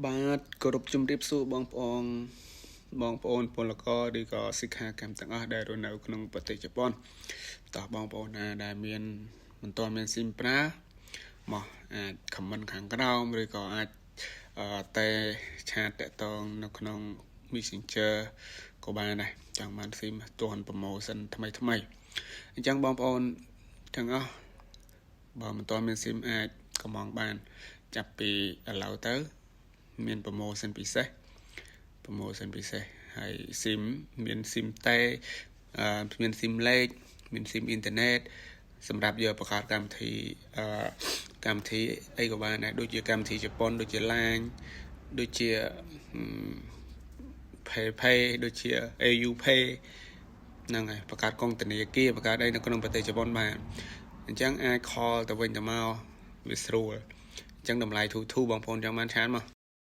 បាទគោរពជំរាបសួរបងប្អូនពលករឬក៏សិក្ខាកាមទាំងអស់ដែលរស់នៅក្នុងប្រទេសជប៉ុនតោះបងប្អូនណាដែលមានមិនទាន់មានស៊ីមប្រើមកអាច comment ខាងក្រោមឬក៏អាចតែឆាតតាក់ទងនៅក្នុង Messenger ក៏បានដែរចង់បានស៊ីមទាន់ promotion ថ្មីអញ្ចឹងបងប្អូនទាំងអស់បើមិនទាន់មានស៊ីមអាចកំងបានចាប់ពីឥឡូវទៅមាន promotion ពិសេសហើយស៊ីមមានស៊ីមតែមានស៊ីមលេខមានស៊ីមអ៊ីនធឺណិតសម្រាប់យកបង្កើតកម្មវិធីអីក៏បានដែរដូចជាកម្មវិធីជប៉ុនដូចជា LINE ដូចជា Pay ដូចជា AU Pay ហ្នឹងហើយបង្កើតកងធនាគារបង្កើតអីនៅក្នុងប្រទេសជប៉ុនបានអញ្ចឹងអាច call ទៅវិញទៅមកវាស្រួលអញ្ចឹងតម្លៃធូរបងប្អូនចង់បានឆានមក